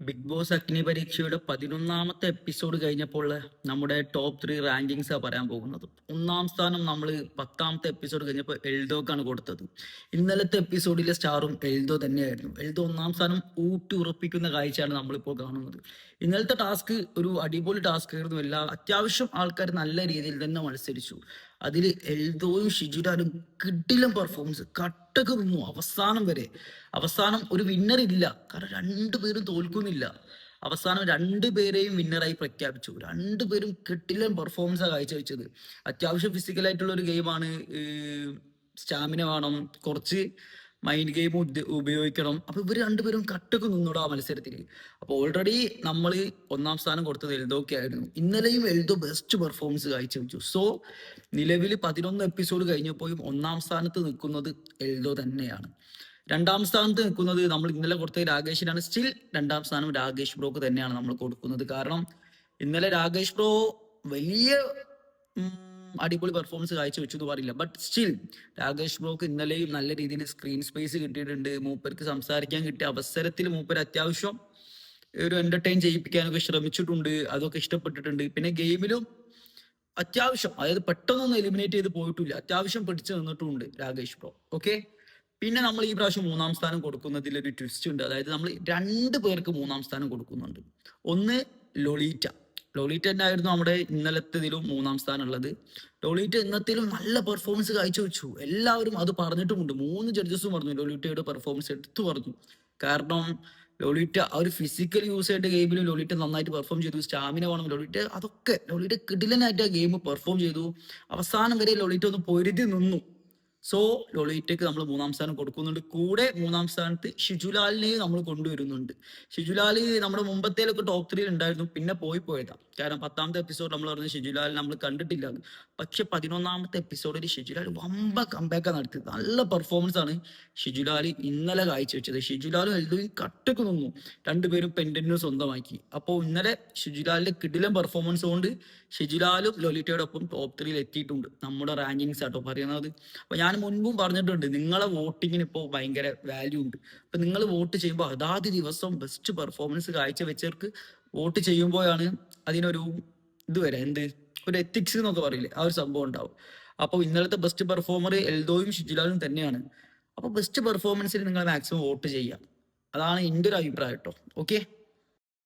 Big boss അഗ്നി പരീക്ഷയുടെ 11ാമത്തെ episode കഴിഞ്ഞപ്പോൾ നമ്മുടെ ടോപ്പ് 3 റാങ്കിങ്സാ പറയാൻ പോകുന്നത്. ഒന്നാം സ്ഥാനം നമ്മൾ 10ാമത്തെ എപ്പിസോഡ് കഴിഞ്ഞപ്പോൾ എൽദോക്കാണ് കൊടുത്തത്. ഇന്നലത്തെ എപ്പിസോഡിലെ സ്റ്റാറും എൽദോ തന്നെയായിരുന്നു. എൽദോ ഒന്നാം സ്ഥാനം ഊട്ടി ഉറപ്പിക്കുന്ന കാഴ്ചയാണ് നമ്മളിപ്പോൾ കാണുന്നത്. ഇന്നലത്തെ ടാസ്ക് ഒരു അടിപൊളി ടാസ്ക് ആയിരുന്നു. അത്യാവശ്യം ആൾക്കാർ നല്ല രീതിയിൽ തന്നെ മത്സരിച്ചു. അതിൽ എൽദോയും ഷിജുരാനും കിടിലം പെർഫോമൻസ് കട്ടക്ക് നിന്നു അവസാനം വരെ. അവസാനം ഒരു വിന്നർ ഇല്ല, കാരണം രണ്ടുപേരും തോൽക്കുന്നില്ല. അവസാനം രണ്ടുപേരെയും വിന്നറായി പ്രഖ്യാപിച്ചു. രണ്ടുപേരും കിടിലൻ പെർഫോമൻസാണ് കാഴ്ചവെച്ചത്. അത്യാവശ്യം ഫിസിക്കലായിട്ടുള്ള ഒരു ഗെയിമാണ്. സ്റ്റാമിന വേണം, കുറച്ച് മൈൻഡ് ഗെയിം ഉപയോഗിക്കണം. അപ്പൊ ഇവർ രണ്ടുപേരും കട്ടക്ക് നിന്നോടാ മത്സരത്തിൽ. അപ്പൊ ഓൾറെഡി നമ്മൾ ഒന്നാം സ്ഥാനം കൊടുത്തത് എൽദോക്ക് ആയിരുന്നു. ഇന്നലെയും എൽദോ ബെസ്റ്റ് പെർഫോമൻസ് കാഴ്ചവെച്ചു. സോ നിലവിൽ 11 എപ്പിസോഡ് കഴിഞ്ഞപ്പോഴും ഒന്നാം സ്ഥാനത്ത് നിൽക്കുന്നത് എൽദോ തന്നെയാണ്. രണ്ടാം സ്ഥാനത്ത് നിൽക്കുന്നത് നമ്മൾ ഇന്നലെ കൊടുത്ത രാകേഷിനാണ്. സ്റ്റിൽ രണ്ടാം സ്ഥാനം രാകേഷ് ബ്രോക്ക് തന്നെയാണ് നമ്മൾ കൊടുക്കുന്നത്. കാരണം ഇന്നലെ രാകേഷ് ബ്രോ വലിയ അടിപൊളി പെർഫോമൻസ് കാഴ്ചവെച്ചു എന്ന് പറയില്ല. ബട്ട് സ്റ്റിൽ രാകേഷ് ബ്രോക്ക് ഇന്നലെയും നല്ല രീതിയിൽ സ്ക്രീൻ സ്പേസ് കിട്ടിയിട്ടുണ്ട്. മൂപ്പർക്ക് സംസാരിക്കാൻ കിട്ടിയ അവസരത്തിൽ മൂപ്പർ അത്യാവശ്യം ഒരു എന്റർടൈൻ ചെയ്യിപ്പിക്കാനൊക്കെ ശ്രമിച്ചിട്ടുണ്ട്. അതൊക്കെ ഇഷ്ടപ്പെട്ടിട്ടുണ്ട്. പിന്നെ ഗെയിമിലും അത്യാവശ്യം, അതായത് പെട്ടെന്നൊന്നും എലിമിനേറ്റ് ചെയ്ത് പോയിട്ടില്ല, അത്യാവശ്യം പിടിച്ചു നിന്നിട്ടുണ്ട് രാകേഷ് ബ്രോ. ഓക്കെ, പിന്നെ നമ്മൾ ഈ പ്രാവശ്യം മൂന്നാം സ്ഥാനം കൊടുക്കുന്നതിൽ ഒരു ട്വിസ്റ്റ് ഉണ്ട്. അതായത് നമ്മൾ 2 പേർക്ക് മൂന്നാം സ്ഥാനം കൊടുക്കുന്നുണ്ട്. ഒന്ന് ലൊളീറ്റ. ലൊളീറ്റ തന്നെ ആയിരുന്നു നമ്മുടെ ഇന്നലത്തേതിലും മൂന്നാം സ്ഥാനം ഉള്ളത്. ലൊളീറ്റ ഇന്നത്തേലും നല്ല പെർഫോമൻസ് കാഴ്ചവെച്ചു. എല്ലാവരും അത് പറഞ്ഞിട്ടുമുണ്ട്. 3 ജഡ്ജസും പറഞ്ഞു ലോളിറ്റയുടെ പെർഫോമൻസ് എടുത്തു പറഞ്ഞു. കാരണം ലോളിറ്റ ആ ഒരു ഫിസിക്കൽ യൂസ് ആയിട്ട് ഗെയിമിലും ലോളിറ്റ നന്നായിട്ട് പെർഫോം ചെയ്തു. സ്റ്റാമിന വേണം ലോളിറ്റ, അതൊക്കെ ലോളിറ്റ കിടിലനായിട്ട് ആ ഗെയിം പെർഫോം ചെയ്തു. അവസാനം വരെ ലോളിറ്റ ഒന്ന് പൊരുതി നിന്നു. സോ ലൊളീറ്റയ്ക്ക് നമ്മൾ മൂന്നാം സ്ഥാനം കൊടുക്കുന്നുണ്ട്. കൂടെ മൂന്നാം സ്ഥാനത്ത് ഷിജുലാലിനെ നമ്മൾ കൊണ്ടുവരുന്നുണ്ട്. ഷിജുലാൽ നമ്മുടെ മുമ്പത്തേലൊക്കെ ടോപ്പ് 3 ഉണ്ടായിരുന്നു, പിന്നെ പോയതാണ്. കാരണം 10ാമത്തെ എപ്പിസോഡ് നമ്മൾ പറഞ്ഞ ഷിജുലാൽ നമ്മൾ കണ്ടിട്ടില്ല. പക്ഷെ 11ാമത്തെ എപ്പിസോഡിൽ ഷിജുലാൽ വമ്പ കംബാക്ക് നടത്തിയത്. നല്ല പെർഫോമൻസ് ആണ് ഷിജുലാൽ ഇന്നലെ കാഴ്ചവെച്ചത്. ഷിജുലാലും എൽദോയും കട്ടക്ക് നിന്നു. രണ്ടുപേരും പെൻഡന്റിന് സ്വന്തമാക്കി. അപ്പോൾ ഇന്നലെ ഷിജുലാലിന്റെ കിടിലൻ പെർഫോമൻസ് കൊണ്ട് ഷിജുലാലും ലൊലിറ്റയുടെ ഒപ്പം ടോപ്പ് 3 എത്തിയിട്ടുണ്ട്. നമ്മുടെ റാങ്കിങ്സ് ആട്ടോ പറയുന്നത്. അപ്പൊ ഞാൻ മുൻപും പറഞ്ഞിട്ടുണ്ട്, നിങ്ങളെ വോട്ടിങ്ങിന് ഇപ്പോൾ ഭയങ്കര വാല്യൂ ഉണ്ട്. അപ്പൊ നിങ്ങൾ വോട്ട് ചെയ്യുമ്പോൾ അതാത് ദിവസം ബെസ്റ്റ് പെർഫോമൻസ് കാഴ്ചവെച്ചവർക്ക് വോട്ട് ചെയ്യുമ്പോഴാണ് അതിനൊരു വരെ ഒരു എത്തിക്സ് എന്നൊക്കെ പറയില്ലേ, ആ ഒരു സംഭവം ഉണ്ടാവും. അപ്പോൾ ഇന്നലത്തെ ബെസ്റ്റ് പെർഫോമർ എൽദോയും ഷിജുലാലും തന്നെയാണ്. അപ്പോൾ ബെസ്റ്റ് പെർഫോമൻസിന് നിങ്ങൾ മാക്സിമം വോട്ട് ചെയ്യാം. അതാണ് എൻ്റെ ഒരു അഭിപ്രായം കേട്ടോ. ഓക്കെ.